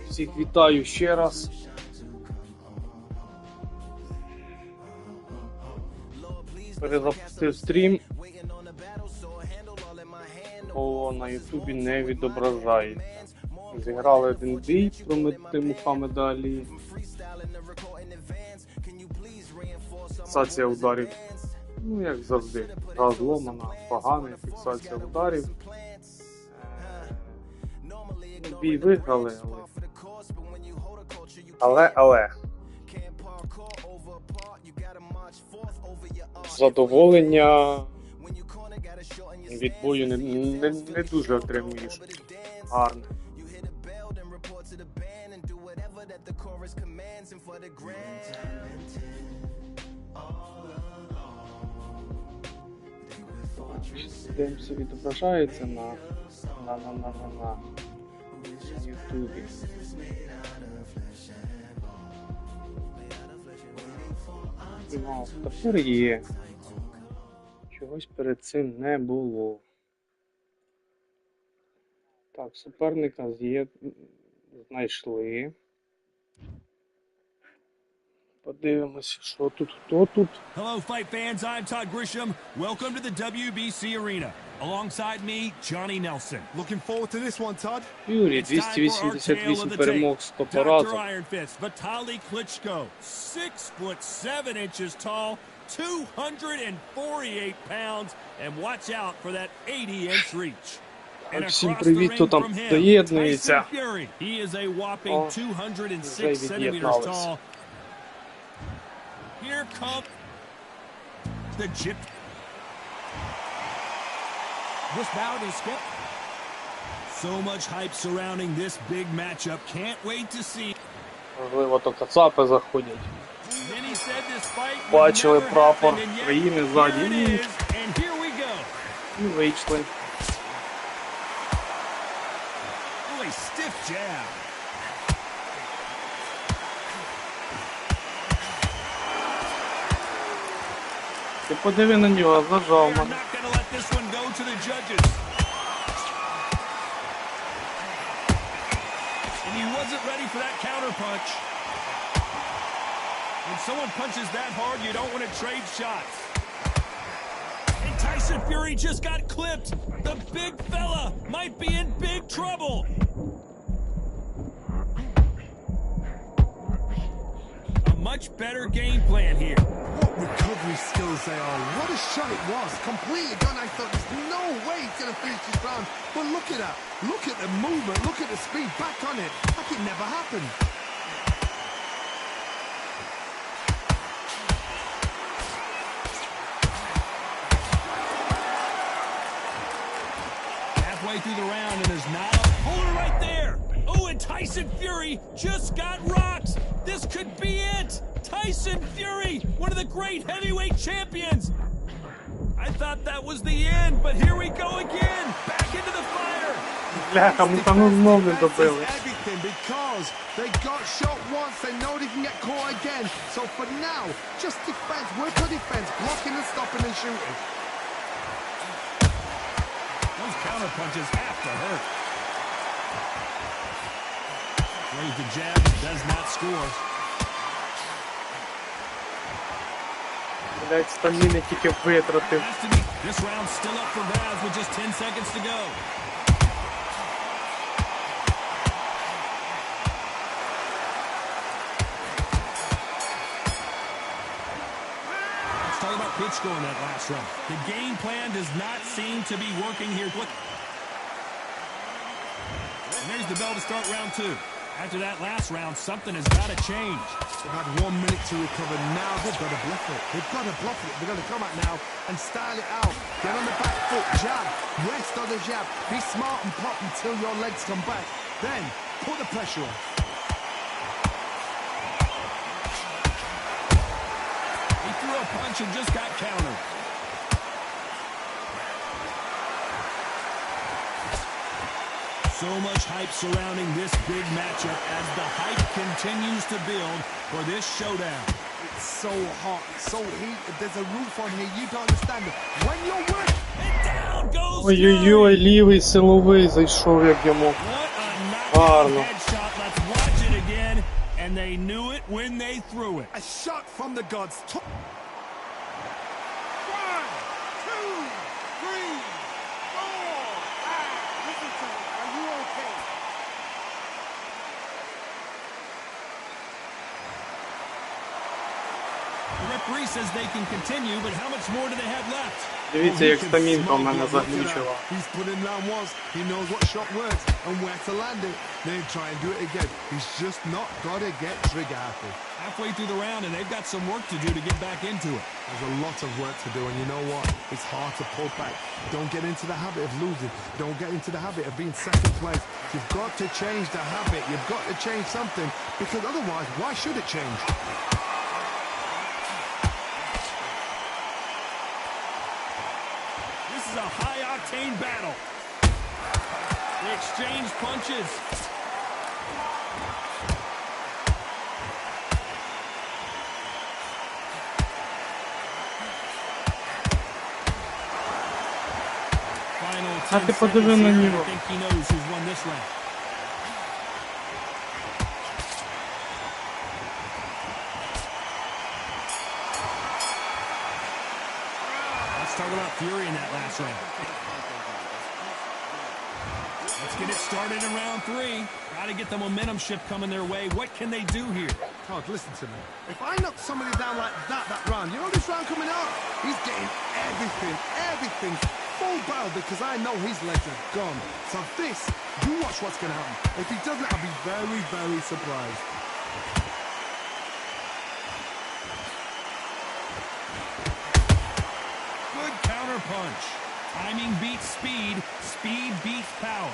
Всіх вітаю ще раз. Перезапустив стрім, бо на ютубі не відображається. Зіграли один бій проти Мухаммеда Алі. Фіксація ударів, ну як завжди, гра зломана, погана фіксація ударів. Бій виграли, але задоволення від бою не дуже отримуєш гарне. Дивимося, відображається на ютубі. Ну, тепер є. Чогось перед цим не було. Так, суперника знайшли. Подивимося, що тут, хто тут. Hello, fight fans. I'm Todd Grisham. Welcome to the WBC arena. Alongside me, Johnny Nelson. Looking forward to this one, Todd. Юрій, 288 перемог, 100 поразок. Iron Fist, Vitaly Klitschko, 6'7" tall, 248 pounds, and watch out for that 80-inch reach. Всім привіт, хто там доєднується. He is a whopping 206 centimeters tall. Here comes the Gyp. This bout is skipped. So much hype surrounding this big matchup. Can't wait to see. Можливо, то кацапи заходять. Many said this fight Бачили would never прапор happen, and yet країни here ззаді. it is, and here we go. І вийшли. Really stiff jab. Ти подиви на нього, зажав They're мене. not going to let this one go to the judges. And he wasn't ready for that counter punch. When someone punches that hard, you don't want to trade shots. And Tyson Fury just got clipped. The big fella might be in big trouble. A much better game plan here. What recovery skills they are. What a shot it was. Completely done. I thought there's no way he's going to finish this round. But look at that. Look at the movement. Look at the speed. Back on it. Like it never happened. Halfway through the round and is not up. Hold it right there. Oh, and Tyson Fury just got rocked. This could be it. Tyson Fury, one of the great heavyweight champions. I thought that was the end, but here we go again. Back into the fire. Бляха, ми там знову не добили. Everything because they got shot once. They know they can get caught again. So for now, just defense. Work on defense. Blocking and stopping and shooting. Those counter punches have to hurt. Throws the jab, does not score. Блять, стаміни тільки витратив. This round still up for grabs with just 10 seconds to go. Let's talk about Klitschko in that last round. The game plan does not seem to be working here. Look. And there's the bell to start round two. After that last round, something has got to change. They've had 1 minute to recover. Now they've got to bluff it. They've got to bluff it. They've got to come out now and style it out. Get on the back foot, jab. Rest on the jab. Be smart and pop until your legs come back. Then, put the pressure on. He threw a punch and just got countered. So much hype surrounding this big matchup as the hype continues to build for this showdown. It's so hot, it's so heated. There's a roof on here. You don't understand it. When you're working. And down goes Ой-ой-ой, лівий силовий зайшов як йому. What a knockout. Гарно. Headshot. Let's watch it again. And they knew it when they threw it. A shot from the gods. 1, 2, 3, 4. Listen to me. Are you okay? The referee says they can continue, but how much more do they have left? Дивіться, як стамінка в мене заглючила. He's put in round ones. He knows what shot works and where to land it. Then try and do it again. He's just not got to get trigger happy. Halfway through the round, and they've got some work to do to get back into it. There's a lot of work to do, and you know what? It's hard to pull back. Don't get into the habit of losing. Don't get into the habit of being second place. You've got to change the habit. You've got to change something, because otherwise, why should it change? This is a high-octane battle. They exchange punches. Final 10 А ти seconds подиви на here, and I нього. think he knows who's won this round. Let's talk about Fury in that last round. Let's get it started in round 3. Got to get the momentum shift coming their way. What can they do here? Todd, listen to me. If I knock somebody down like that round, you know this round coming up? He's getting everything full barrel because I know his legs are gone. So this, you watch what's going to happen. If he doesn't, I'll be very, very surprised. Good counter punch. Timing beats speed. Speed beats power.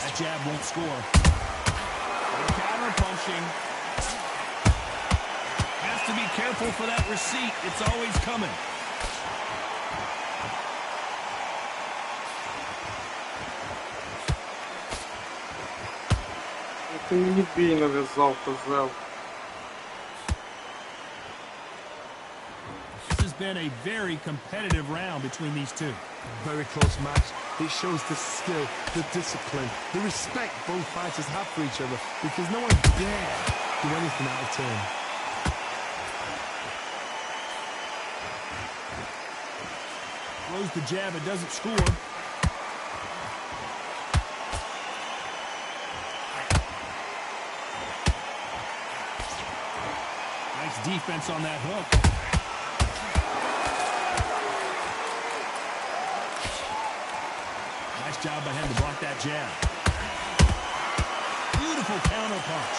That jab won't score. Good counter punching. Has to be careful for that receipt. It's always coming. Ти мені бій нав'язав, козел. This has been a very competitive round between these two. Very close match. It shows the skill, the discipline, the respect both fighters have for each other because no one dare do anything out of turn. Throws the jab, it doesn't score. Nice defense on that hook. Nice job by him to block that jab. Beautiful counter punch.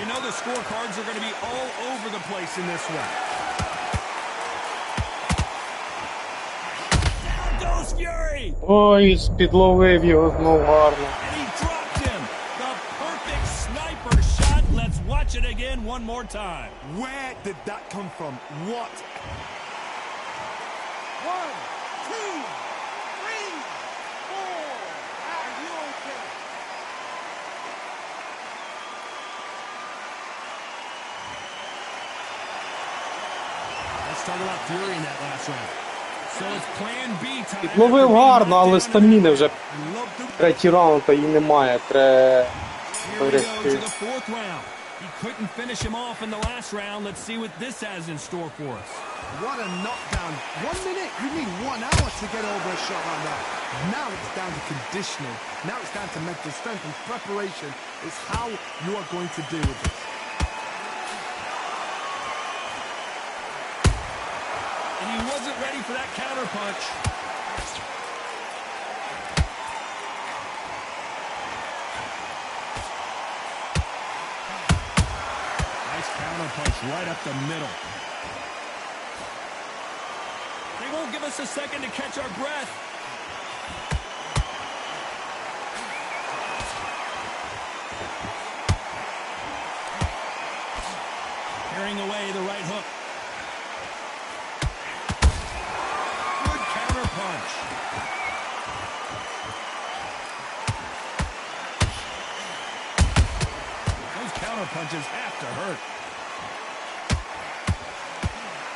You know the scorecards are going to be all over the place in this one. Down goes Fury! Ой, підловив його знов гарно. And he dropped him. The perfect sniper shot. Let's watch it again one more time. Where did that come from? What? 1, 2, 3, 4. Are you okay? Let's talk about Fury in that last round. So it's plan B time. Підловив гарно, але стаміни вже третій раунд, а її немає. Треба Here we go to берегти. the fourth round. He couldn't finish him off in the last round. Let's see what this has in store for us. What a knockdown. 1 minute? You need 1 hour to get over a shot like that. Now it's down to conditioning. Now it's down to mental strength and preparation. It's how you are going to deal with this. And he wasn't ready for that counter punch. Nice counter punch right up the middle. They won't give us a second to catch our breath. Carrying away the right hook. Good counter punch. counter punches have to hurt.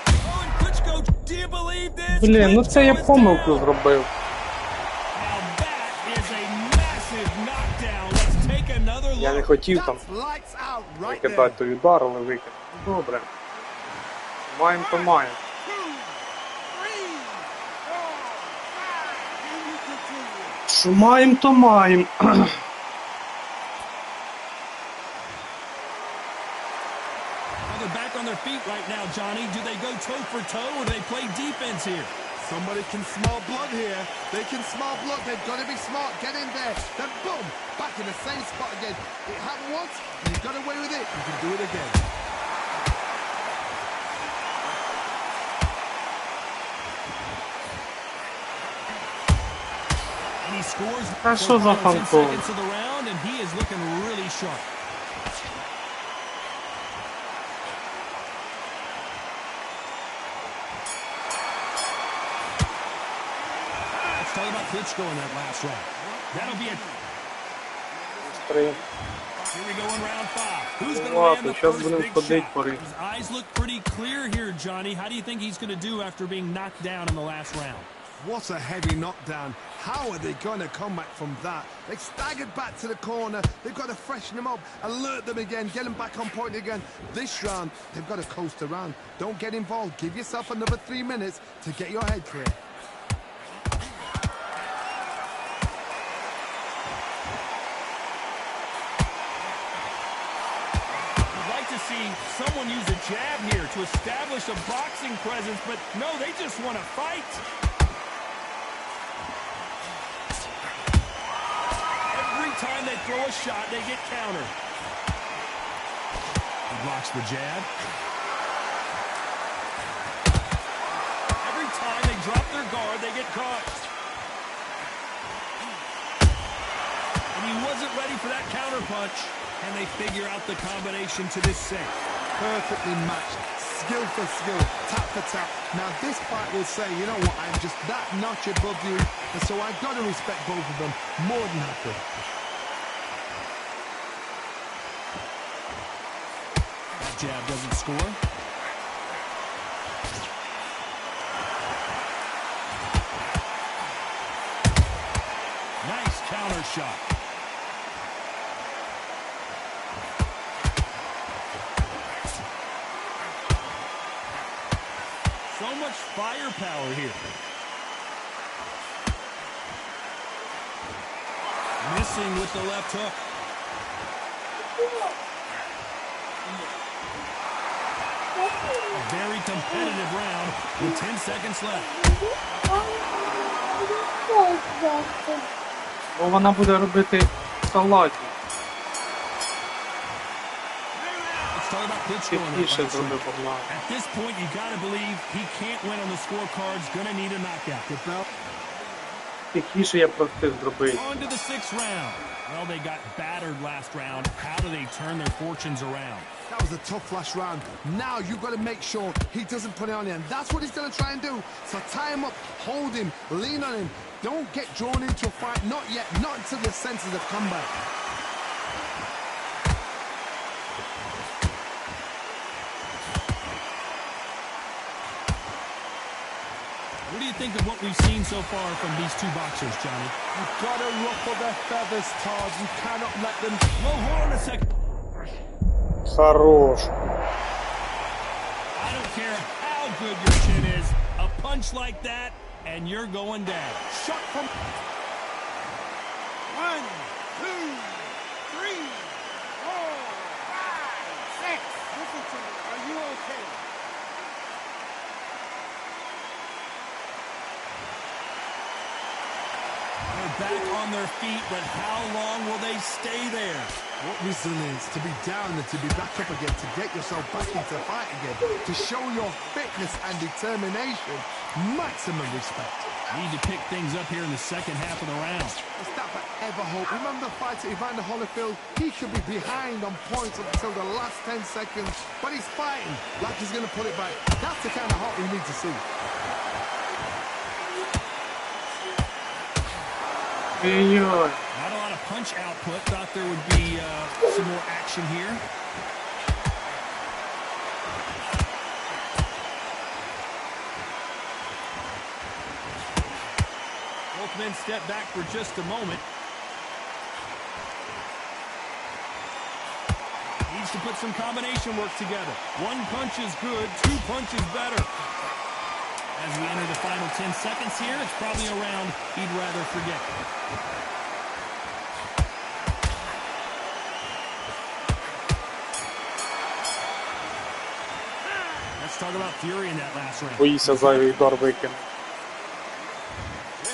Oh, and Klitschko, do you believe this? Блін, ну це я Klitschko is помилку down. зробив. Now that is a massive knockdown. Let's take another Я не look. хотів там That's lights out right викидати there. той удар, але викинув. Добре. Маємо то маємо. Що маємо, то маємо. Well, they're back on their feet right now, Johnny. Do they go toe for toe or do they play defense here? Somebody can smell blood here. They can smell blood. They've got to be smart. Get in there. Then boom, back in the same spot again. It happened once, and you got away with it. You can do it again. And he scores Та for що за final 10 фантом? seconds of the round, and he is looking really sharp. Let's talk about Klitschko in that last round. That'll be a... Три. Here we go in round 5. Who's going to Ладно, land the щас first будемо big ходить shot? по ринку. His eyes look pretty clear here, Johnny. How do you think he's going to do after being knocked down in the last round? What a heavy knockdown. How are they going to come back from that? They staggered back to the corner. They've got to freshen them up, alert them again, get them back on point again. This round, they've got to coast around. Don't get involved. Give yourself another 3 minutes to get your head clear. I'd like to see someone use a jab here to establish a boxing presence, but no, they just want to fight. Every time they throw a shot, they get countered. He blocks the jab. Every time they drop their guard, they get caught. And he wasn't ready for that counter punch. And they figure out the combination to this save. Perfectly matched. Skill for skill. Tap for tap. Now this fight will say, you know what, I'm just that notch above you. And so I've got to respect both of them. More than happy. That jab doesn't score. Nice counter shot. So much firepower here. Missing with the left hook. A very competitive round with 10 seconds left. Бо вона буде робити салаті. Let's talk about Klitschko in that Тихіше last зроби, round. погнали. At this point, you got to believe he can't win on the scorecards. Gonna need a knockout. The belt. Тихіше я просив зробити. On to the 6th round. Well, they got battered last round. How do they turn their fortunes around? That was a tough last round. Now you've got to make sure he doesn't put it on you. And that's what he's going to try and do. So tie him up, hold him, lean on him. Don't get drawn into a fight. Not yet. Not until the senses have come back. What do you think of what we've seen so far from these two boxers, Johnny? You've got to ruffle their feathers, Todd. You cannot let them... Well, hold on a second. Хорош. I don't care how good your chin is. A punch like that, and you're going down. Shot from... 1, 2, 3, 4, 5, 6. Listen to me. Are you okay? They're back on their feet, but how long will they stay there? What resilience to be down and to be back up again, to get yourself back into fight again, to show your fitness and determination. Maximum respect. Need to pick things up here in the second half of the round. Is that for ever hope? Remember the fight at Evander Holyfield? He could be behind on points until the last 10 seconds, but he's fighting like he's going to put it back. That's the kind of hope we need to see. Ой-ой. Not a lot of punch output. Thought there would be some more action here. men step back for just a moment. Needs to put some combination work together. One punch is good, two punches better. As we enter the final 10 seconds here, it's probably a round he'd rather forget. Let's talk about Fury in that last round. Боїся зайвий удар викине.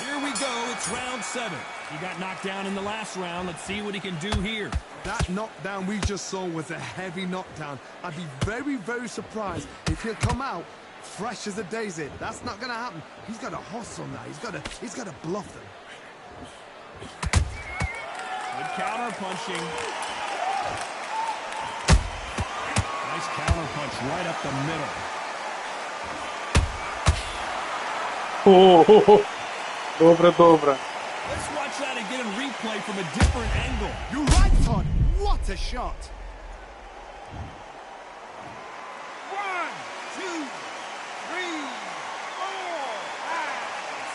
Here we go, it's round 7. He got knocked down in the last round. Let's see what he can do here. That knockdown we just saw was a heavy knockdown. I'd be very, very surprised if he'll come out fresh as a daisy. That's not going to happen. He's got to hustle now. He's got to bluff them. Good counter punching. Nice counter punch right up the middle. О-о-о! Добре, добре. Let's watch that again in replay from a different angle. You're right, Todd. What a shot. 1, 2, 3, 4, 5,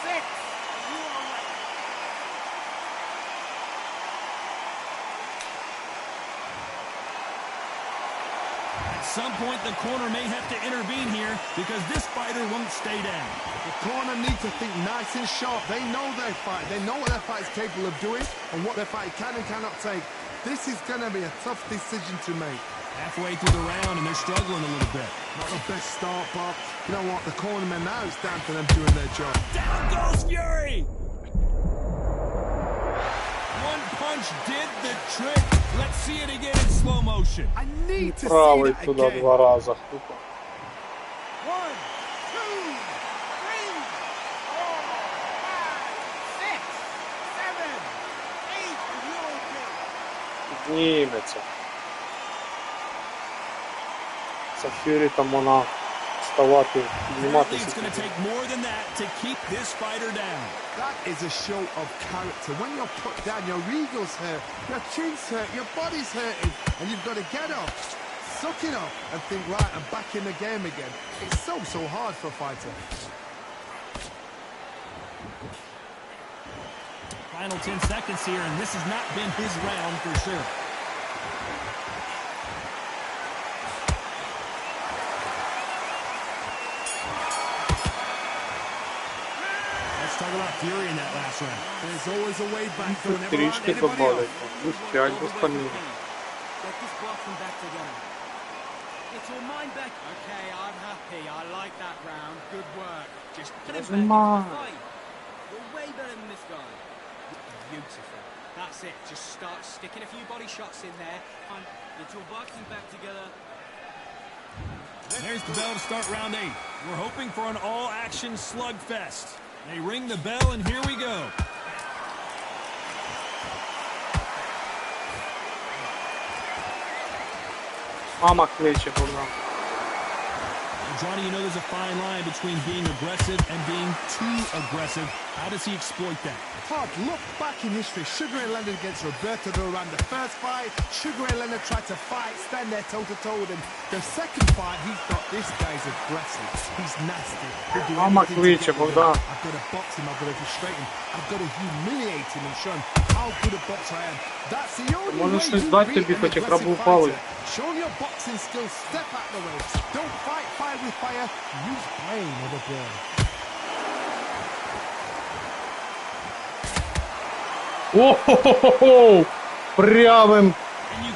6. You are right. At some point, the corner may have to intervene here because this fighter won't stay down. The corner needs to think nice and sharp. They know their fight. They know what their fight is capable of doing and what their fight can and cannot take. This is going to be a tough decision to make. Halfway through the round, and they're struggling a little bit. Not the best start, but you know what? The cornermen now, it's down to them doing their job. Down goes Fury! One punch did the trick. Let's see it again in slow motion. I need to see Правий that туди again. 2 рази. Тупо. 1, 2, 3, 4, 5, 6, 7, 8. You're okay. Підніметься. Це Фюрі там вона ставати, Apparently підніматися. it's going to take more than that to keep this fighter down. That is a show of character. When you're put down, your eagle's hurt, your chin's hurt, your body's hurting, and you've got to get up, suck it up, and think, right, I'm back in the game again. It's so hard for a fighter. Final 10 seconds here, and this has not been his round for sure. Talk about Fury in that last round. There's always a way back. Don't ever let Трішки anybody добавлять. off. Плюс 5 до стаміни. Get this blocking back together. Get your mind back. Okay, I'm happy. I like that round. Good work. Just Get him Doesn't back into matter. the fight. You're way better than this guy. beautiful. That's it. Just start sticking a few body shots in there. Get your boxing back together. There's the bell to start round 8. We're hoping for an all-action slugfest. They ring the bell, and here we go. Мама кличе, вона. Johnny, you know there's a fine line between being aggressive and being too aggressive. How does he exploit that? Todd, look back in history. Sugar Ray Leonard against Roberto Duran. The first fight, Sugar Ray Leonard tried to fight, stand there toe-to-toe with him. The second fight, he thought, this guy's aggressive. He's nasty. He'll do Мама anything to кличе, get with him. Богдан. I've got to box him, I've got to frustrate him. I've got to humiliate him and show him how good a boxer I am. That's the only Можеш way щось you дати beat тобі, an хоч як aggressive рабу палець. fighter. Show him your boxing skills, step out the way. Don't fight fire with fire. Use brain with a brain. О-хо-хо-хо!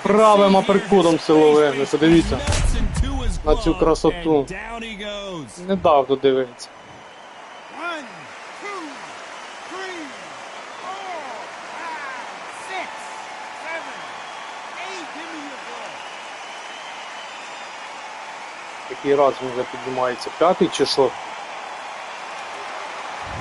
Правим аперкутом силовим. Ви подивіться на цю красоту. Не дав додивитися. 1, 2, 3, 4, 5, 6, 7, 8. Give me your ball. Який раз він вже піднімається? П'ятий чи що?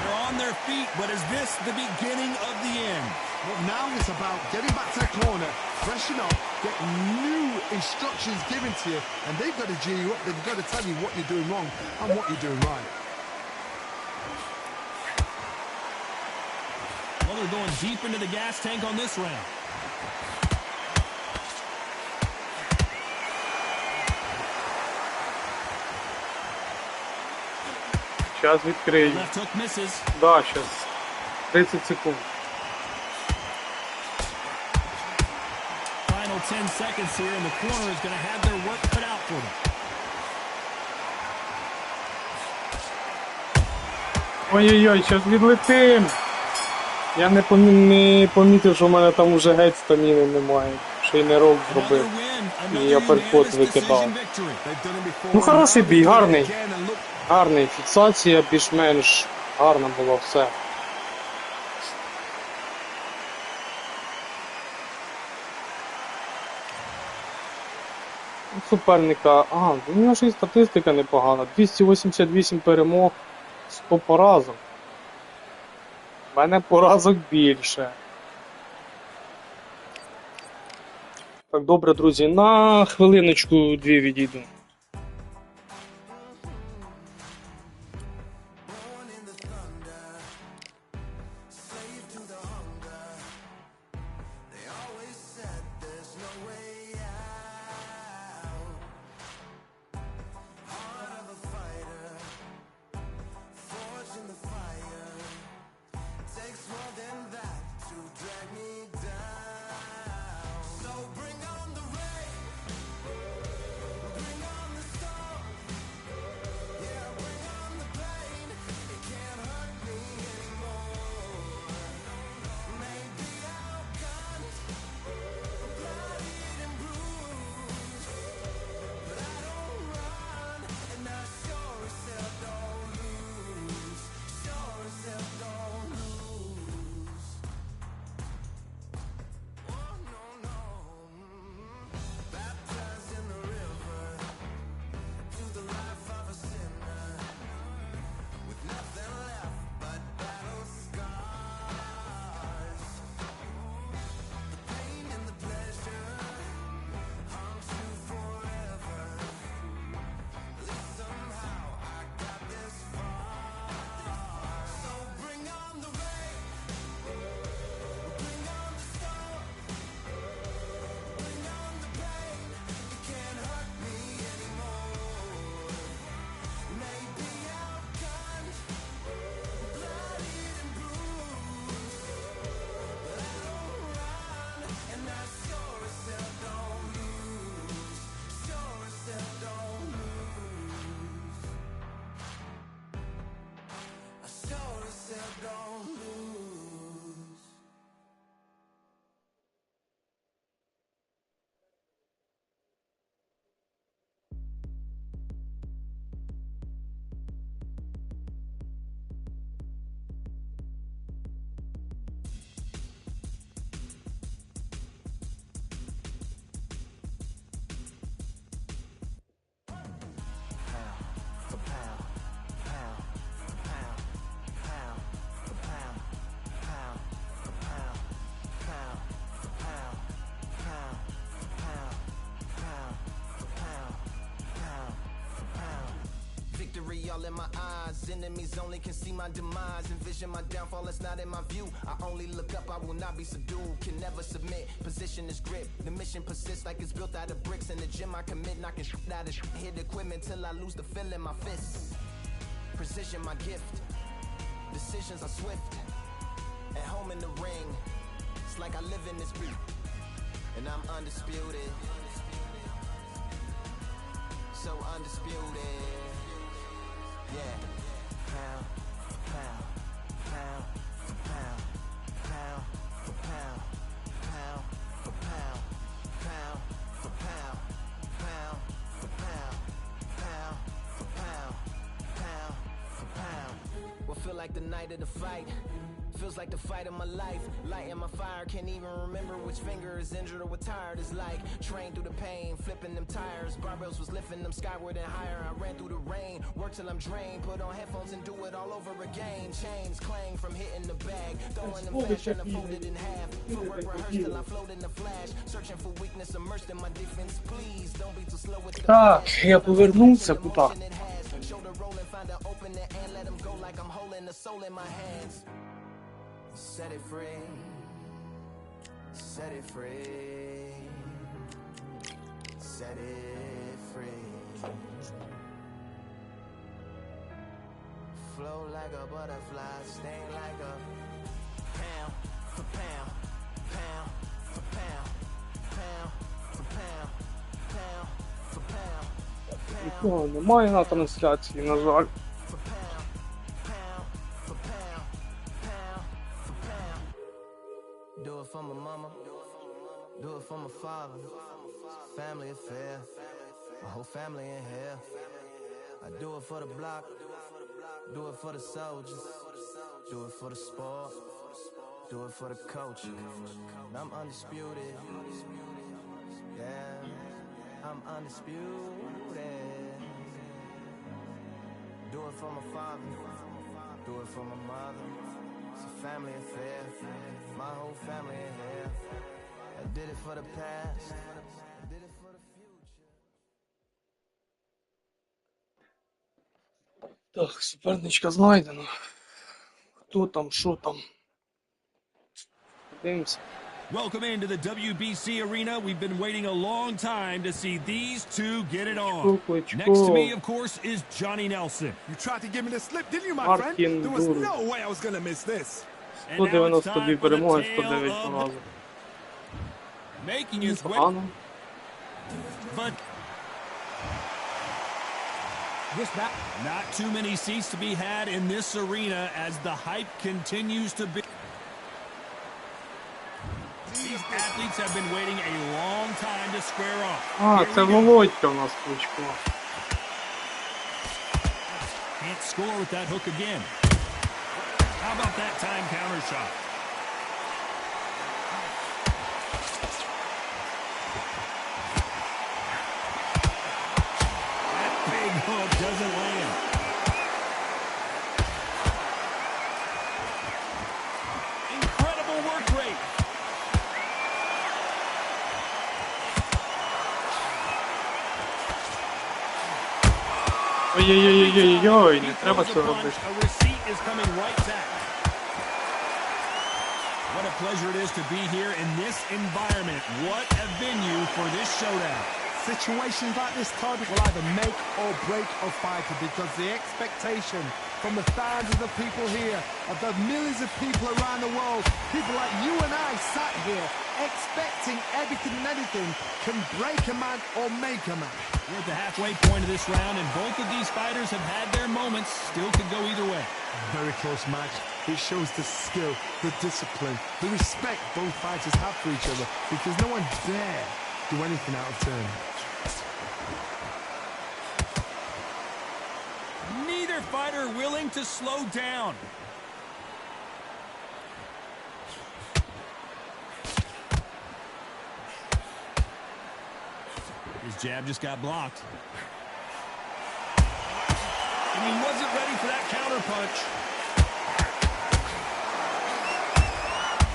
They're on their feet, but is this the beginning of the end? But now it's about getting back to the corner, freshen up, get new instructions given to you, and they've got to G you up, they've got to tell you what you're doing wrong and what you're doing right. Well, they're going deep into the gas tank on this round. Зараз відкрию. Left hook misses. Да, зараз. 30 секунд. Final 10 seconds here, and the corner is going to have their work cut out for them. Ой-ой-ой, щас відлетим. Я не помітив, що в мене там уже геть стаміни немає. Ще й не рок зробив. І я переход викидав. Ну хороший бій, гарний. Гарний. Фіксація більш-менш гарна була, все. Суперника, у нього ж і статистика непогана. 288 перемог, 100 поразок. У мене поразок більше. Так, добре, друзі, на хвилиночку дві відійду. All in my eyes, enemies only can see my demise. Envision my downfall, it's not in my view. I only look up, I will not be subdued. Can never submit, position is grip. The mission persists like it's built out of bricks. In the gym I commit, knocking shit out of shit. Hit equipment till I lose the feel in my fists. Precision my gift, decisions are swift. At home in the ring, it's like I live in this beat. And I'm undisputed, so undisputed. Yeah. Pound for pound, pound for pound, pound for pound, pound for pound, pound for pound, pound for pound, pound for pound, pound for pound. What feel like the night of the fight? Feels like the fight of my life. Lighting my fire, can't even remember which finger is injured or what tired is like. Train through the pain, flipping them tires. Barbells was lifting them skyward and higher. I ran through the rain, work till I'm drained. Put on headphones and do it all over again. Chains clang from hitting the bag. Throwing them fast, trying to fold it in half. Footwork rehearsed till I float in the flash. Searching for weakness, immersed in my defense. Please don't be too slow with the Так, я повернувся, куди? Shoulder rolling, find an opening and let them go like I'm holding the soul in my hands. Set it free, set it free, set it free. Flow like a butterfly, sting like a Нікого немає на трансляції, на жаль. Do it for my mama, do it for my father. It's a family affair, my whole family in here. I do it for the block, do it for the soldiers, do it for the sport, do it for the coach. I'm undisputed, yeah, I'm undisputed. Do it for my father, do it for my mother. It's a family affair, my whole family in here. I did it for the past, I did it for the future. Так, суперничка знайдено. Хто там, що там? Подивимося. Welcome into the WBC arena. We've been waiting a long time to see these two get it on. Кличко. Next to me, of course, is Johnny Nelson. You tried to give me the slip, didn't you, my friend? Martin There was Duro. no way I was going to miss this. And now it's 192 time for the перемоги, tale 109 of поразок. making his way. Погано. But not too many seats to be had in this arena as the hype continues to be. These athletes have been waiting a long time to square off. А, Here це we go. Володька у нас Кличко. Can't score with that hook again. How about that time counter shot? That big hook doesn't land. Incredible work rate. Ой-ой-ой-ой-ой, не треба Throws a цього punch. робити. A receipt is coming right back. What a pleasure it is to be here in this environment. What a venue for this showdown. Situations like this, Todd, will either make or break a fighter because the expectation from the thousands of people here, of the millions of people around the world, people like you and I sat here expecting everything and anything can break a man or make a man. We're at the halfway point of this round, and both of these fighters have had their moments. Still could go either way. Very close match. It shows the skill, the discipline, the respect both fighters have for each other because no one dare do anything out of turn. Neither fighter willing to slow down. His jab just got blocked. And he wasn't ready for that counter punch.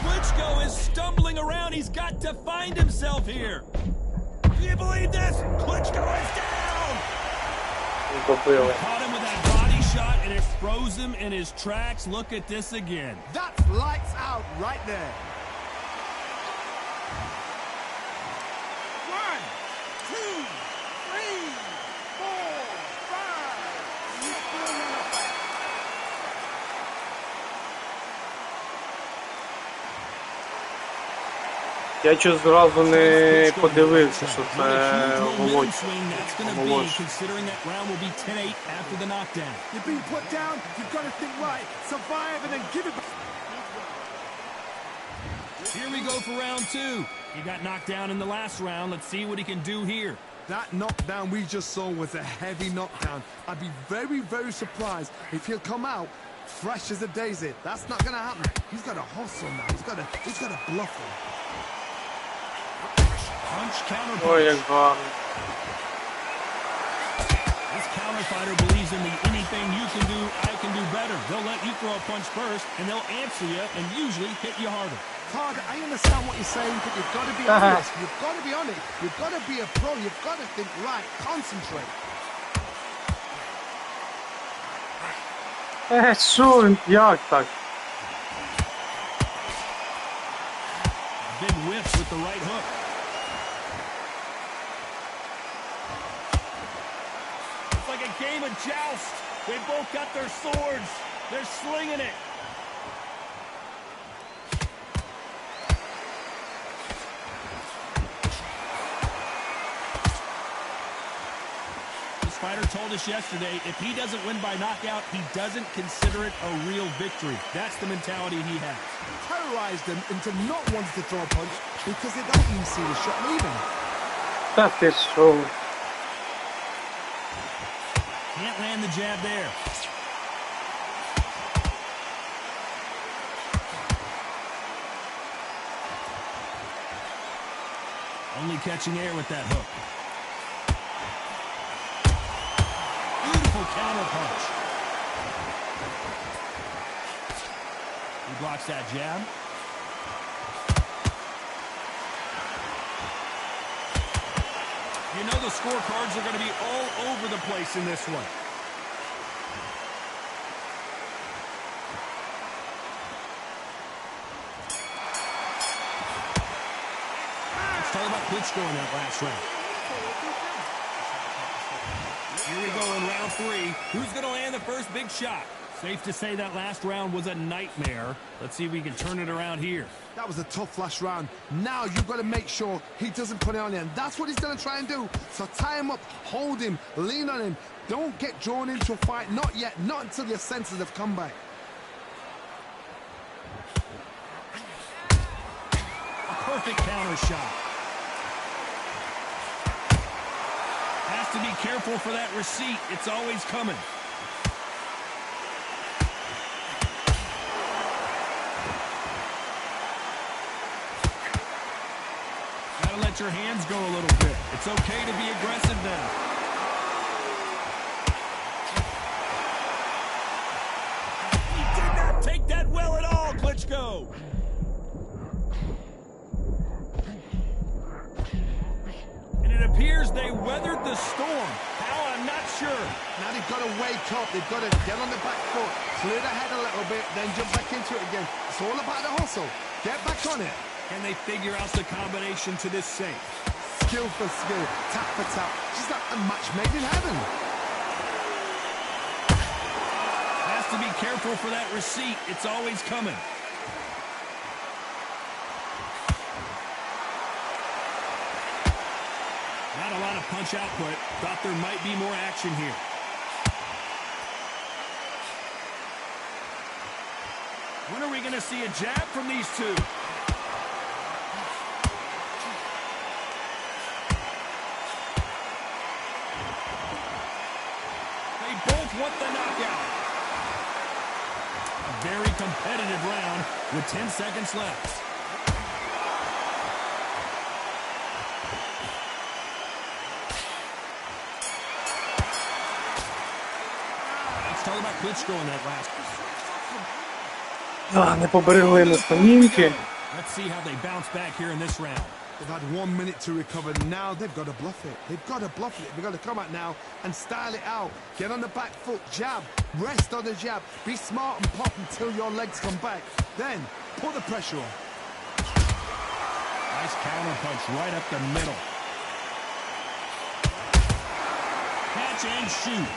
Klitschko is stumbling around. He's got to find himself here. Do you believe this? Klitschko is down. Добили. Caught him with that body shot, and it froze him in his tracks. Look at this again. That's lights out right there. 1, 2, 3, 4, 5. Я чого зразу не подивився, що це Володька. That's going to be, Молодший. considering that round will be 10-8 after the knockdown. You're being put down, you've got to think right, survive and then give it back. Here we go for round 2. He got knocked down in the last round. Let's see what he can do here. That knockdown we just saw was a heavy knockdown. I'd be very, very surprised if he'll come out fresh as a daisy. That's not going to happen. He's got to hustle now. He's got to bluff him. Punch, counter Ой, як punch. гарно. This counter fighter believes in the anything you can do, I can do better. They'll let you throw a punch first, and they'll answer you and usually hit you harder. Todd, I understand what you're saying, but you've got to be honest. You've got to be honest. You've got to be a pro. You've got to think right. Concentrate. Що він, як так? Big whiffs with the right hook. It's like a game of joust. They both got their swords. They're slinging it. fighter told us yesterday, if he doesn't win by knockout, he doesn't consider it a real victory. That's the mentality he has. Terrorized them into not wanting to throw a punch because they don't even see the shot leaving. Та ти що? Can't land the jab there. Only catching air with that hook. Beautiful counter punch. He blocks that jab. You know the scorecards are going to be all over the place in this one. Let's talk about Klitschko in that last round. Here we go in round 3. Who's going to land the first big shot? Safe to say that last round was a nightmare. Let's see if we can turn it around here. That was a tough last round. Now you've got to make sure he doesn't put it on you, and that's what he's going to try and do. So tie him up, hold him, lean on him. Don't get drawn into a fight. Not yet. Not until your senses have come back. A perfect counter shot. Has to be careful for that receipt. It's always coming. Gotta let your hands go a little bit. It's okay to be aggressive now. He did not take that well at all, Klitschko. And it appears they weathered the storm. How, I'm not sure. Now they've got to wake up. They've got to get on the back foot, clear the head a little bit, then jump back into it again. It's all about the hustle. Get back on it. Can they figure out the combination to this safe? Skill for skill, tap for tap. She's like a match made in heaven. Has to be careful for that receipt. It's always coming. Not a lot of punch output. Thought there might be more action here. When are we going to see a jab from these two? They both want the knockout. A very competitive round with 10 seconds left. Let's talk about Klitschko in that last one. Не поберегли на стамінки. Let's see how they bounce back here in this round. They've had 1 minute to recover. Now they've got to bluff it. They've got to bluff it. They've got to come out now and style it out. Get on the back foot, jab, rest on the jab. Be smart and pop until your legs come back. Then put the pressure on. Nice counter punch right up the middle. Catch and shoot.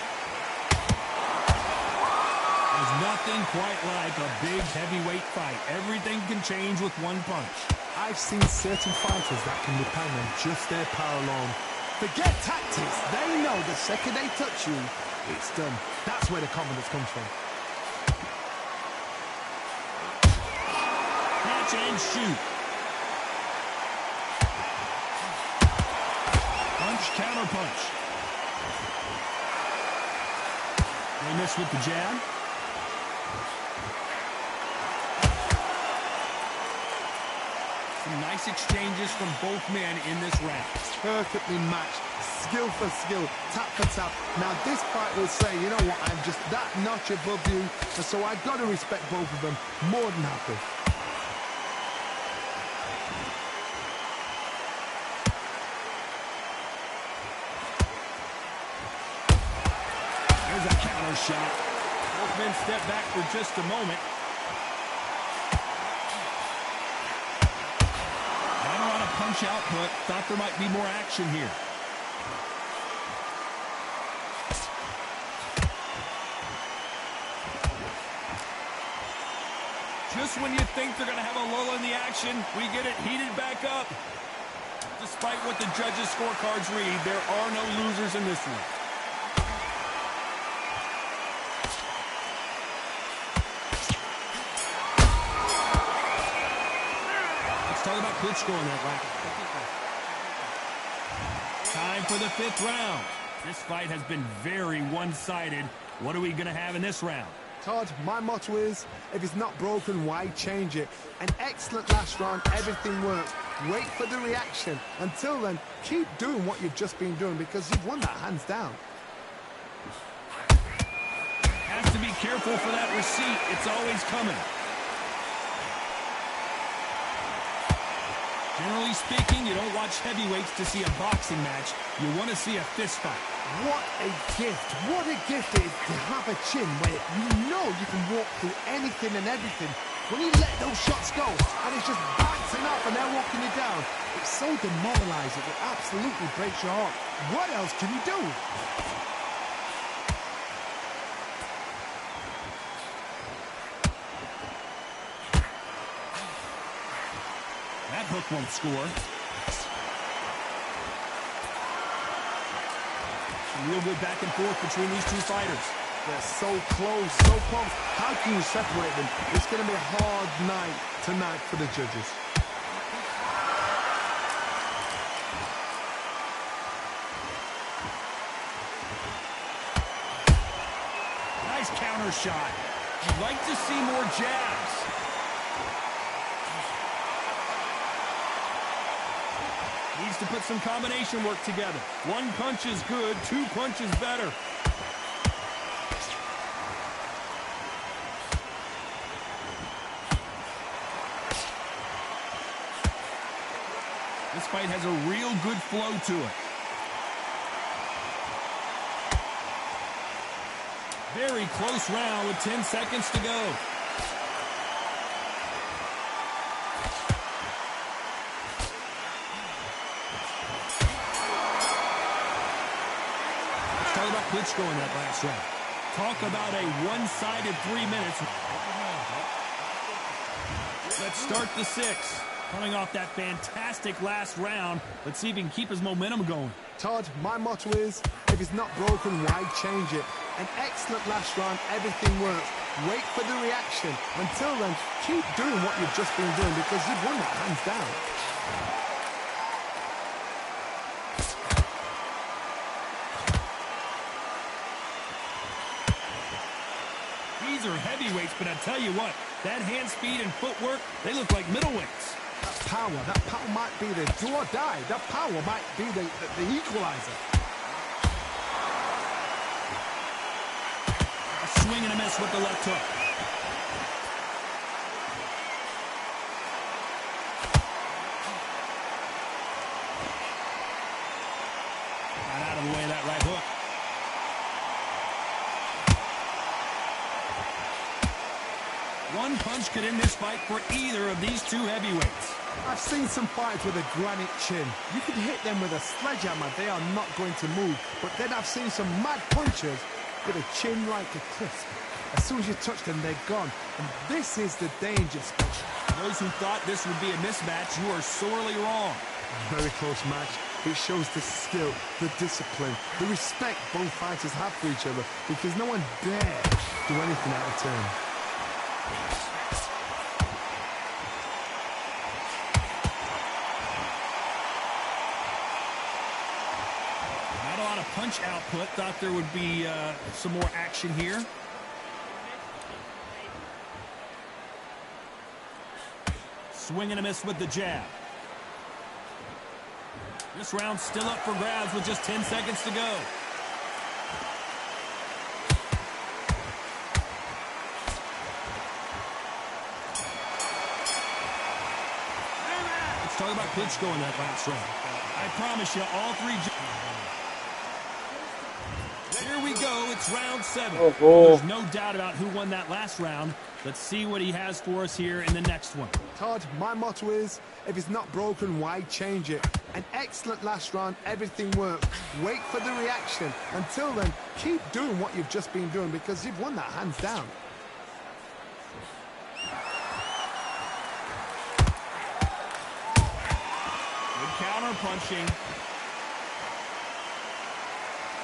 There's nothing quite like a big heavyweight fight. Everything can change with one punch. I've seen certain fighters that can depend on just their power alone. Forget tactics. They know the second they touch you, it's done. That's where the confidence comes from. Catch and shoot. Punch, counter punch. They miss with the jab. Some nice exchanges from both men in this round. Perfectly matched, skill for skill, tap for tap. Now this fight will say, you know what, I'm just that notch above you, and so I've got to respect both of them more than happy. There's a counter shot. Both men step back for just a moment. Punch output. Thought there might be more action here. Just when you think they're going to have a lull in the action, we get it heated back up. Despite what the judges' scorecards read, there are no losers in this one. talk about Klitschko in that last. Time for the 5th round. This fight has been very one-sided. What are we going to have in this round? Todd, my motto is, if it's not broken, why change it? An excellent last round, everything works. Wait for the reaction. Until then, keep doing what you've just been doing because you've won that hands down. Has to be careful for that receipt. It's always coming. Generally speaking, you don't watch heavyweights to see a boxing match. You want to see a fist fight. What a gift. What a gift it is to have a chin where you know you can walk through anything and everything. When you let those shots go and it's just bouncing off and they're walking you down, it's so demoralizing. It absolutely breaks your heart. What else can you do? That hook won't score. Real good back and forth between these two fighters. They're so close, so close. How can you separate them? It's going to be a hard night tonight for the judges. Nice counter shot. You'd like to see more jabs. Needs to put some combination work together. One punch is good, 2 punches better. This fight has a real good flow to it. Very close round with 10 seconds to go. Talk about Klitschko in that last round. Talk about a one-sided 3 minutes. Let's start the 6th. Coming off that fantastic last round. Let's see if he can keep his momentum going. Todd, my motto is, if it's not broken, why change it? An excellent last round, everything works. Wait for the reaction. Until then, keep doing what you've just been doing because you've won that hands down. These are heavyweights, but I tell you what, that hand speed and footwork, they look like middleweights. That power might be the do or die. That power might be the equalizer. A swing and a miss with the left hook. Got out of the way of that right hook. One punch could end this fight for either of these two heavyweights. I've seen some fighters with a granite chin. You can hit them with a sledgehammer, they are not going to move. But then I've seen some mad punchers with a chin like a crisp. As soon as you touch them, they're gone. And this is the danger spot. Those who thought this would be a mismatch, you are sorely wrong. Very close match. It shows the skill, the discipline, the respect both fighters have for each other because no one dare do anything out of turn. Not a lot of punch output. Thought there would be some more action here. Swing and a miss with the jab. This round's still up for grabs with just 10 seconds to go. Let's talk about Klitschko in that last round. I promise you, all three... Here we go, it's round 7. There's no doubt about who won that last round. Let's see what he has for us here in the next one. Todd, my motto is, if it's not broken, why change it? An excellent last round, everything works. Wait for the reaction. Until then, keep doing what you've just been doing because you've won that hands down. Good counter punching.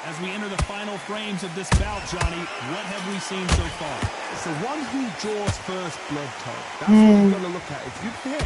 As we enter the final frames of this bout, Johnny, what have we seen so far? It's the one who draws first blood, Todd. That's what you've got to look at. If you hit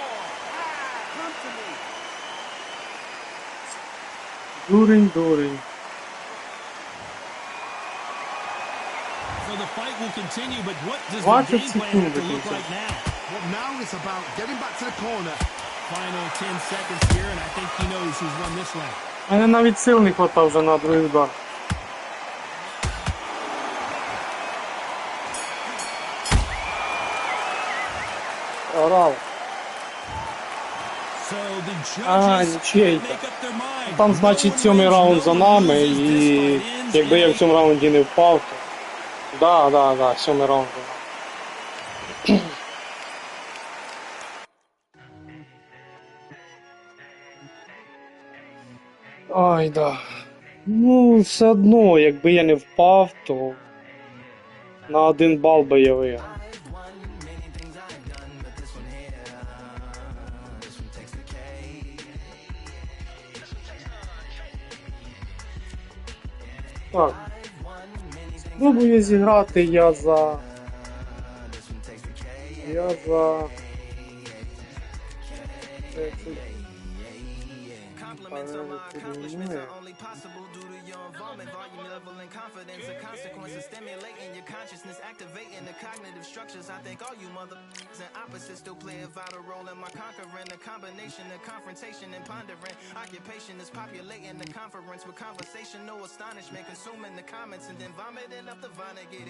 Come to me. Дурень. So the fight will continue, but what does 20 the game plan have to секунд look до like кінця. now? Well, now it's about getting back to the corner. Final 10 seconds here, and I think he knows who's won this round. Мене навіть сил не хватав вже на другий удар. Орал. So the А, judges нічейка. make up their mind. Там, значить, 7-й раунд за нами, і якби я в цьому раунді не впав, то... Да, 7-й раунд за нами. Ай, да. Ну, все одно, якби я не впав, то на 1 бал би я виграв. Так. Спробую зіграти я за... Compliments on my accomplishments are only possible due to your involvement, volume level and confidence. The consequences stimulating your consciousness, activating the cognitive structures. I think all you motherfuckers and opposites still play a vital role in my conquering. The combination of confrontation and pondering. Occupation is populating the conference with conversation, no astonishment, consuming the comments and then vomiting up the vine and get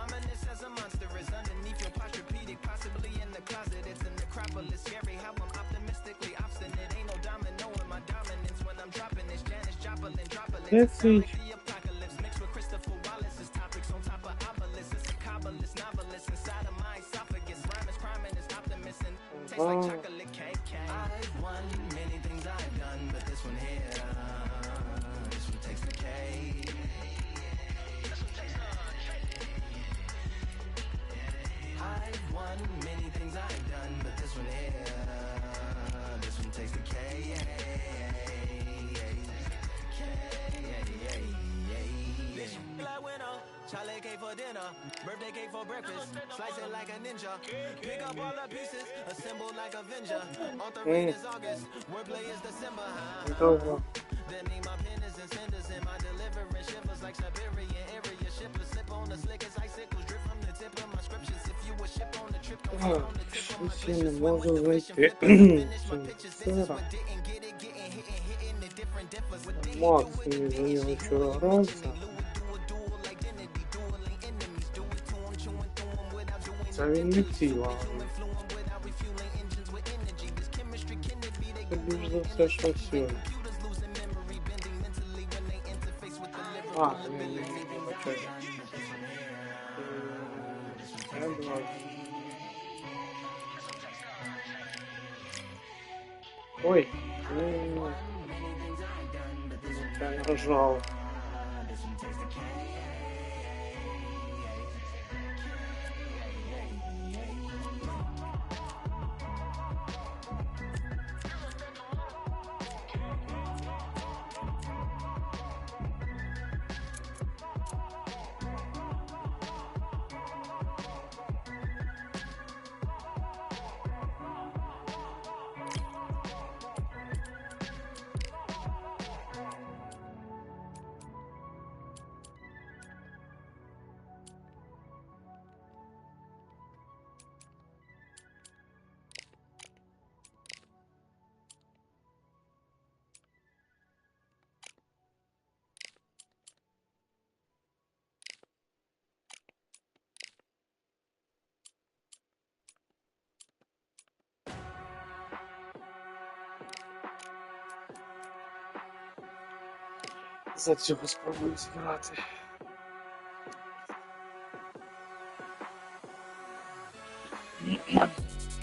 ominous as a monster is underneath your posturepedic, possibly in the closet. It's a necropolis, scary how I'm optimistically obstinate. Ain't no domino in my dominance when I'm dropping this Janis Joplin. Де цей? Ага. Charlie cake for dinner, birthday cake for breakfast. Slice it like a ninja. Pick up all the pieces, assemble like Avenger. Author is August, wordplay is December. Добре. Then me my pen is in cinders and my deliverance shivers like Siberian area shippers. Slip on the slick as icicles, drip from the tip of my scriptures. If you a ship on the trip, don't А, sit on the tip of my щось я не pictures. можу знайти. Сера. Макс мені за нього вчора грався. Це він не ціла. Це більш за все, що сьогодні. А, ні, бачаю. Ой, я нажал. За цього спробую зіграти.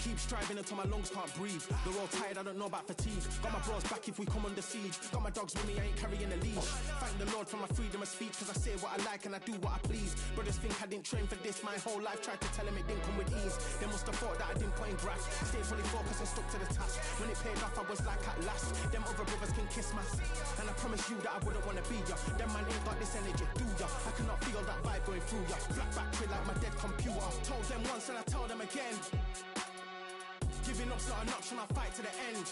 Keep striving until my lungs can't breathe. They're all tired, I don't know about fatigue. Got my bros back if we come under siege. Got my dogs with me, I ain't carrying a leash. Thank the Lord for my freedom of speech, cause I say what I like and I do what I please. Brothers think I didn't train for this my whole life. Tried to tell them it didn't come with ease. They must have thought that I didn't put in graft. Stayed fully focused and stuck to the task. When it paid off, I was like at last. Them other brothers can kiss my ass. And I promise you that I wouldn't wanna be ya. Them man ain't got this energy, do ya? I cannot feel that vibe going through ya. Flat battery like my dead computer. Told them once and I told them again. Giving up's not an option, I'll fight to the end.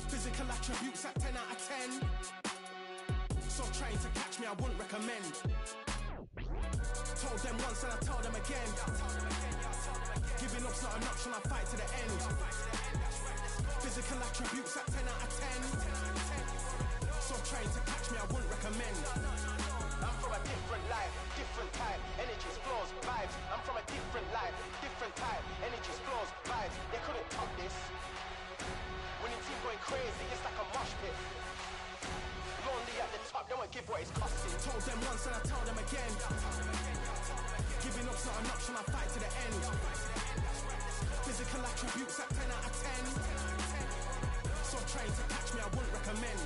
Physical attributes at 10 out of 10. So trying to catch me, I wouldn't recommend. Told them once and I told them again. Giving up's not an option, I'll fight to the end. Physical attributes at 10 out of 10. So trying to catch me, I wouldn't recommend. I'm from a different life, different type, energies, flows, vibes. I'm from a different life, different type, energies, flows, vibes. They couldn't top this. Winning team going crazy, it's like a mosh pit. Lonely at the top, they won't give what it's costing. Told them once and I told them again. Giving up's not an option, I'll fight to the end. Physical attributes at 10 out of 10. So trying to catch me, I wouldn't recommend.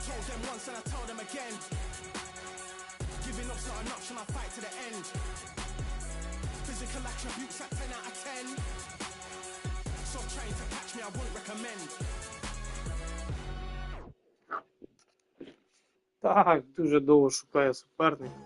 Told them once and I told them again. Giving up's not an option, I'll fight to the end. Physical attributes at 10 out of 10. So trying to catch me, I wouldn't recommend. Так, дуже довго шукає суперника.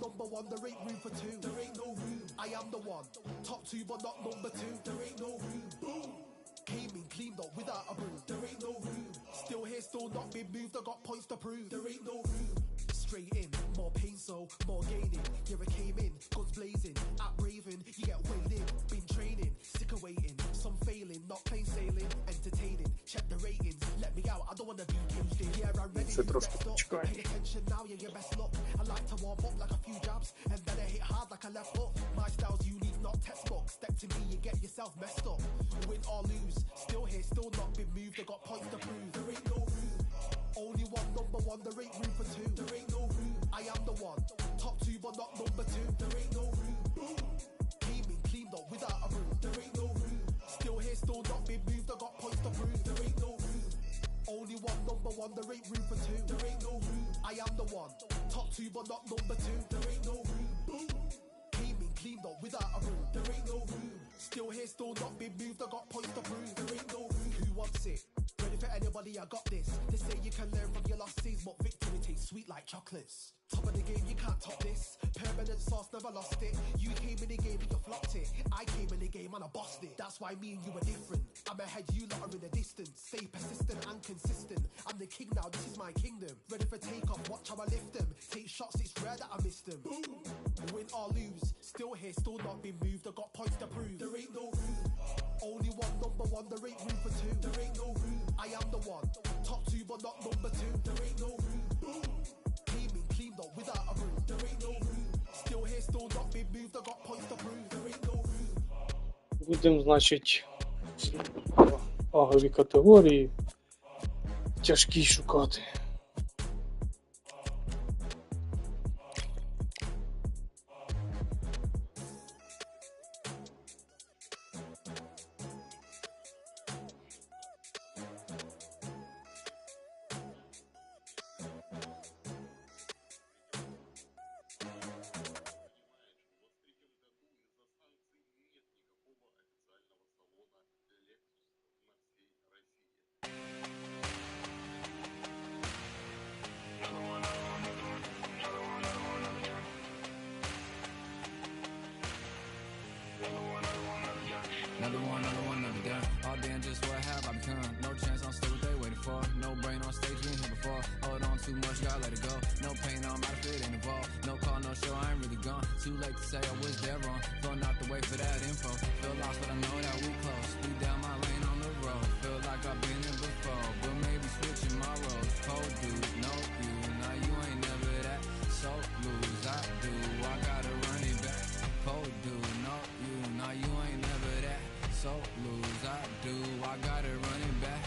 Number one, there ain't room for two. There ain't no room. I am the one. Top two, but not number two. There ain't no room. Boom. Came in, cleaned up without a broom. There ain't no room. Still here, still not been moved. I got points to prove. There ain't no room. Straight in, more pain, so more gaining. Yeah, I came in, guns blazing. At Raven, you get weighed in. Been training, sick of waiting. Some failing, not plain sailing. Entertaining, check the ratings. Let me out, I don't wanna be caged in. Yeah, I Ще трошки почекаю. Only one number one, there ain't room for two. There ain't no room. I am the one. Top two, but not number two. There ain't no room. Cleaned up without a room. There ain't no room. Still here, still not been moved. I got points to prove. There ain't no room. Only one number one, there ain't room for two. There ain't no room. I am the one. Top two, but not number two. There ain't no room. Cleaned up without a room. There ain't no room. Still here, still not been moved. I got points to prove. There ain't no room. Who wants it? Ready for anybody, I got this. They say you can learn from your losses, but victory tastes sweet like chocolates. Top of the game, you can't top this. Permanent sauce, never lost it. You came in the game and you flopped it. I came in the game and I bossed it. That's why me and you are different. I'm ahead, you lot are in the distance. Stay persistent and consistent. I'm the king now, this is my kingdom. Ready for takeoff, watch how I lift them. Take shots, it's rare that I miss them. Boom. Win or lose, still here, still not been moved. I got points to prove. There ain't no room. Only one number one, there ain't room for two. There ain't no room. I am the one. Top two, but not number two. There ain't no room. Cleaned up without a room. There ain't no room. Still here, still not been moved. I got points to prove. There ain't no room. Будемо, значить, агові категорії тяжкі шукати. Another done. All damn, just what have I become? No chance, I'm still what they waiting for. No brain on stage, been here before. Hold on too much, gotta let it go. No pain, I'm out of it, ain't involved. No call, no show, I ain't really gone. Too late to say I was there wrong. Going out the way for that info. Feel lost, but I know that we close. We down my lane on the road. Feel like I've been in before, but maybe switching my roles. Cold dude, no you. Now you ain't never that. So lose, I do. I gotta run it back. Cold dude, no you. Now you ain't never that. So lose, I do. I gotta run it back.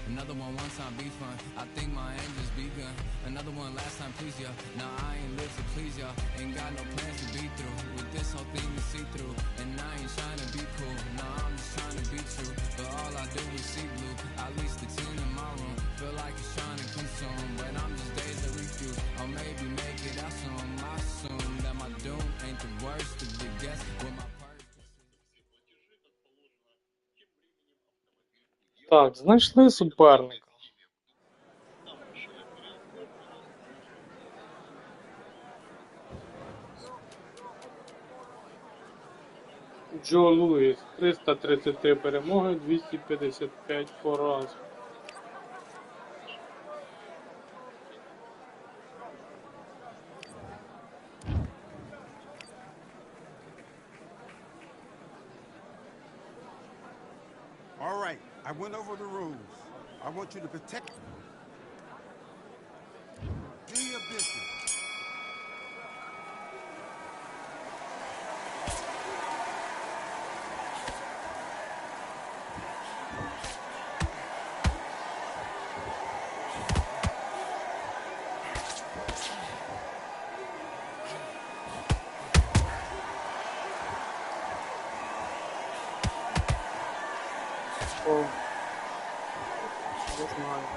Another one time be fun. I think my aim just begun. Another one last time please ya. Now I ain't live to please ya. Ain't got no plans to be through. With this whole thing to see through. And I ain't trying to be cool. Nah, I'm just trying to be true. But all I do is see blue. At least the 10 in my room. Feel like it's trying to consume. But I'm just days to refuse. Or maybe make it out soon. I assume that my doom ain't the worst of the guess. With my Так, знайшли суперника. Джо Луїс, 333 перемоги, 255 поразок. All right, I went over the rules. I want you to protect. Do your business. О, не знаю.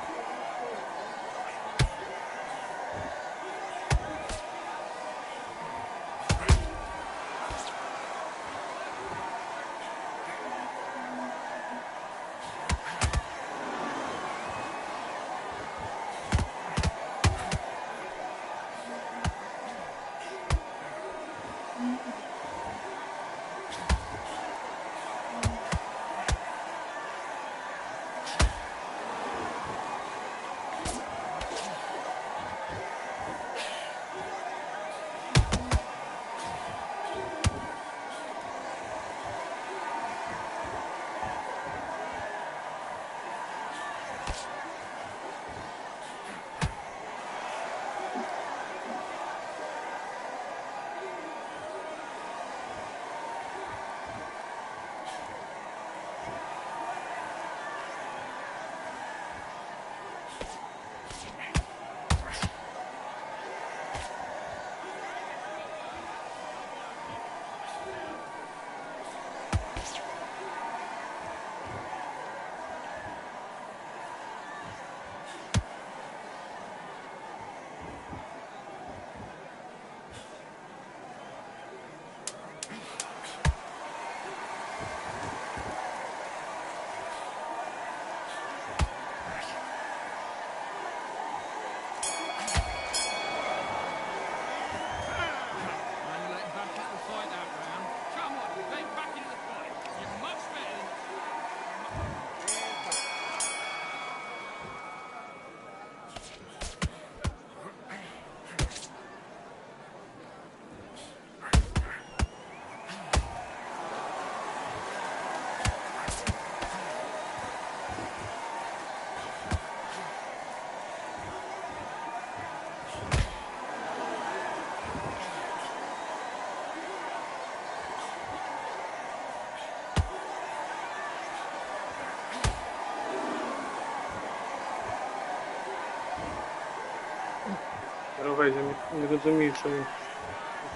нього геть, я не розумію, що він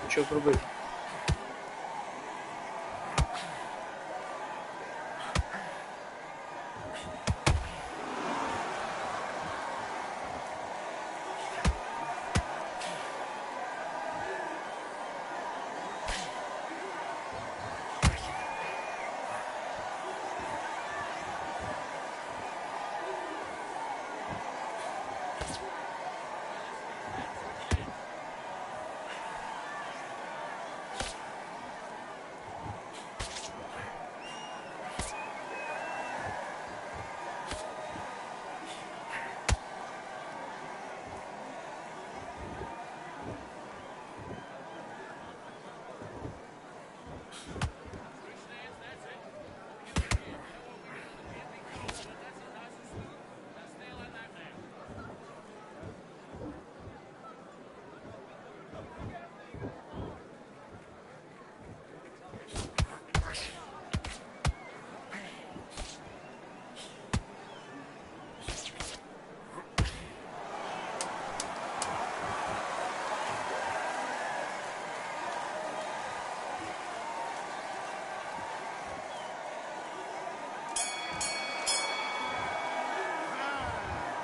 хоче зробити.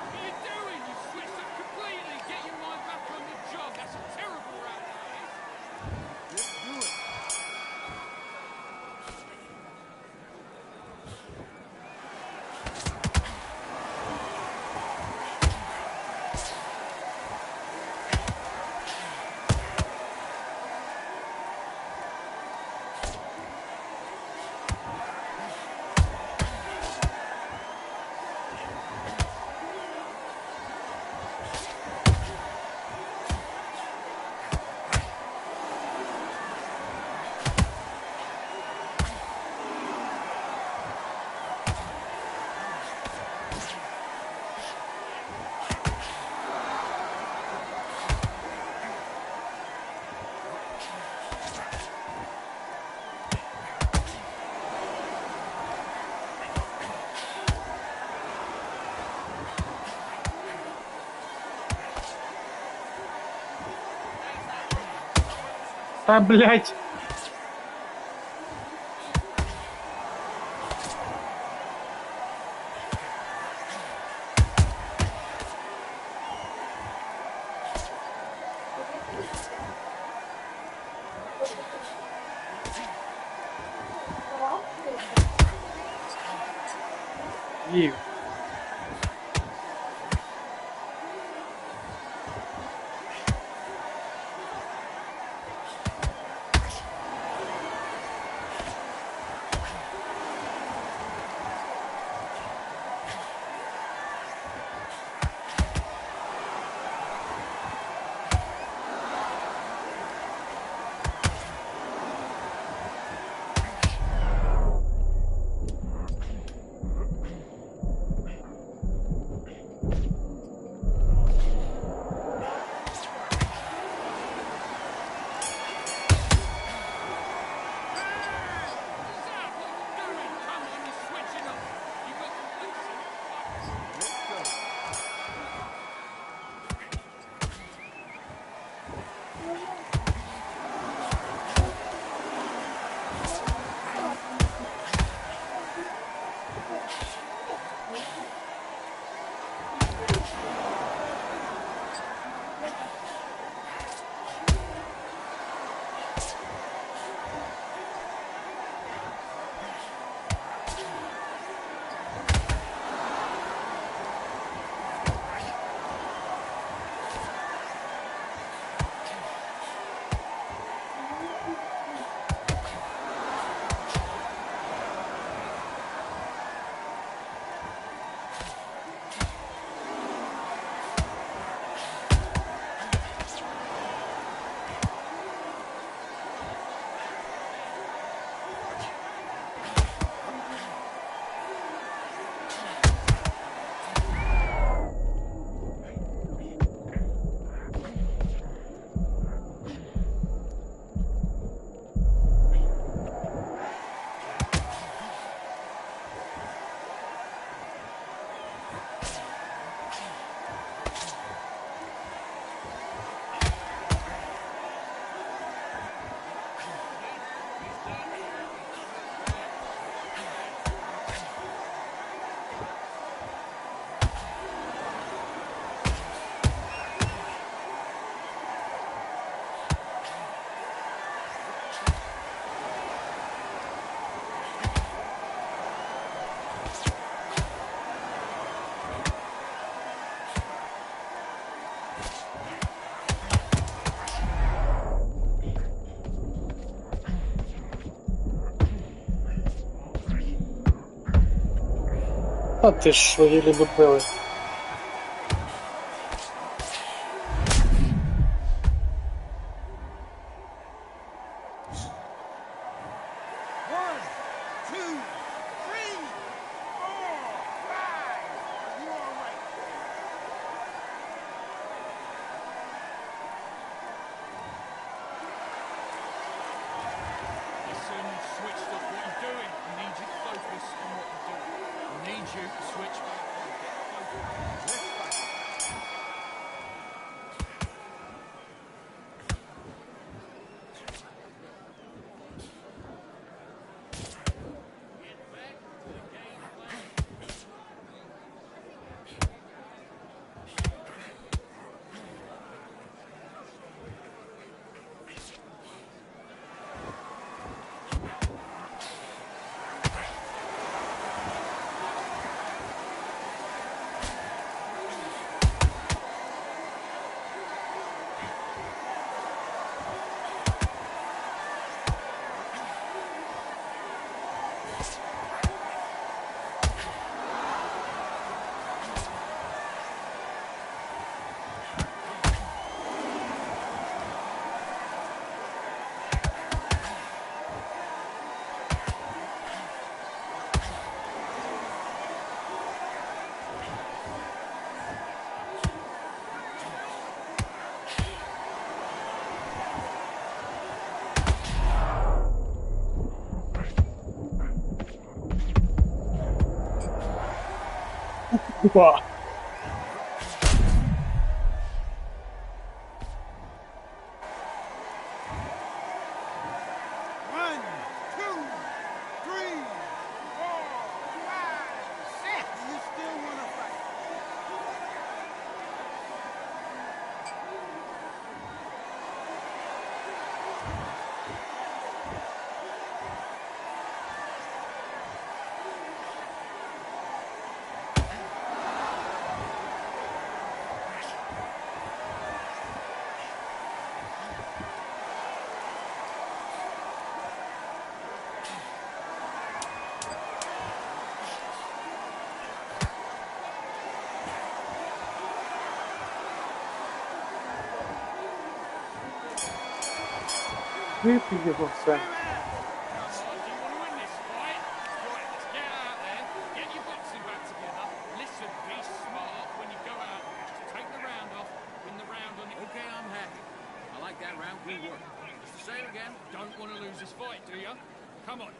What are you doing? You switched up completely. Get your mind back on the job. That's a terrible round. Let's do it. Та, блядь! Їв. А ти що, єлі добили. Listen, switch up what you're doing. I need you to focus on what you're doing. I need you to switch back on. Get focused. Ва. One, two, three, four, five, six. You still want to fight? Випій його все. Come on, do you want to win this fight? Right, let's get out there, get your boxing back together. Listen, be smart when you go out. Just take the round off, win the round on the... Okay, I'm happy. I like that round. We work. Just to say it again, Don't want to lose this fight, do you? Come on,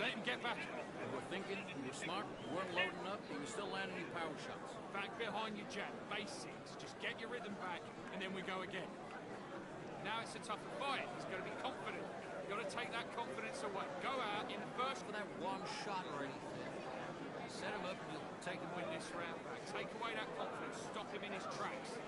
let him get back. we were thinking, we were smart, we weren't loading up, but we still landing any power shots. Back behind your jab, basics. Just get your rhythm back, and then we go again. Now it's a tougher fight. He's got to be confident. You've got to take that confidence away. Go out in the first... For that one shot or anything. Set him up and you'll take him Win this round back. Take away that confidence. Stop him in his tracks.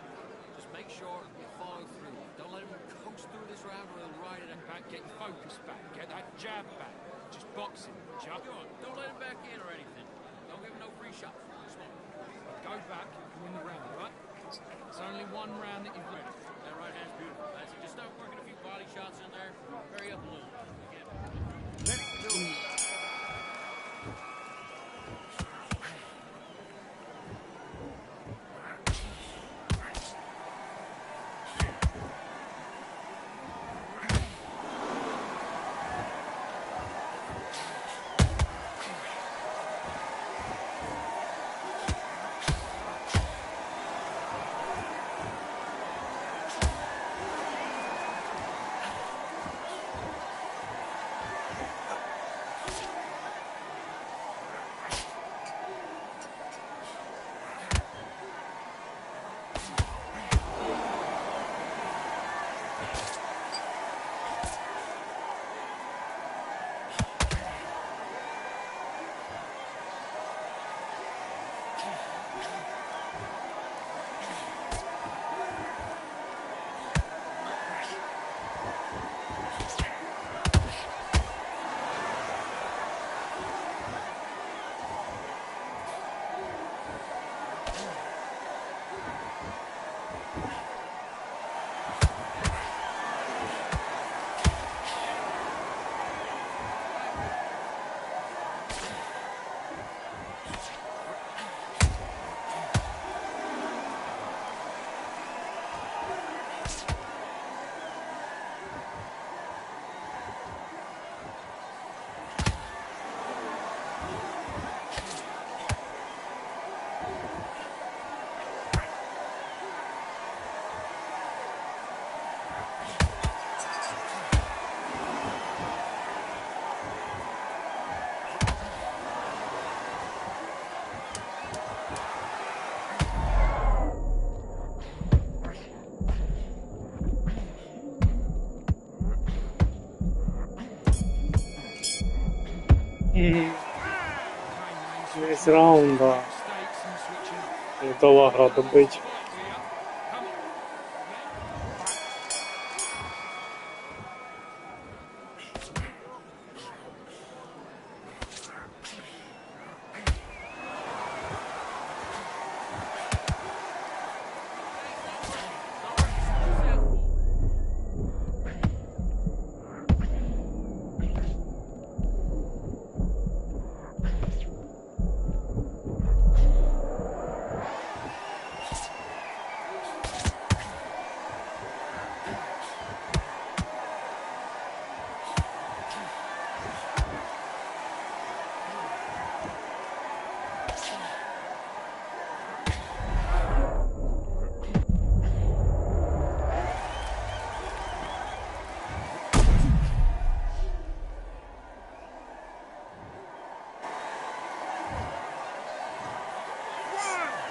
Just make sure you follow through. Don't let him coast through this round or he'll ride it Back, get your focus back. Get that jab back. Just box him. Just Go on, don't let him back in or anything. Don't give him no free shots. Come on. go back and win the round, right? It's only one round that you've read. That right hand's beautiful. That's it. Just start working a few body shots in there. Hurry up a little. Again. Let's do it. Весь раунд, да. Не дала гра добить.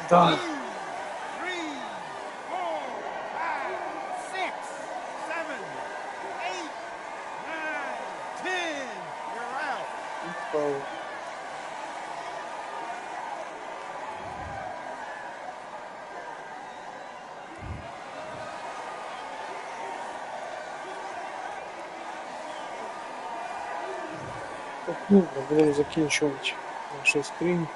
Да. 3, 4, 5, 6, 7, 8, 9, 10. You're out. Так, ну, будемо закінчувати наш стрім.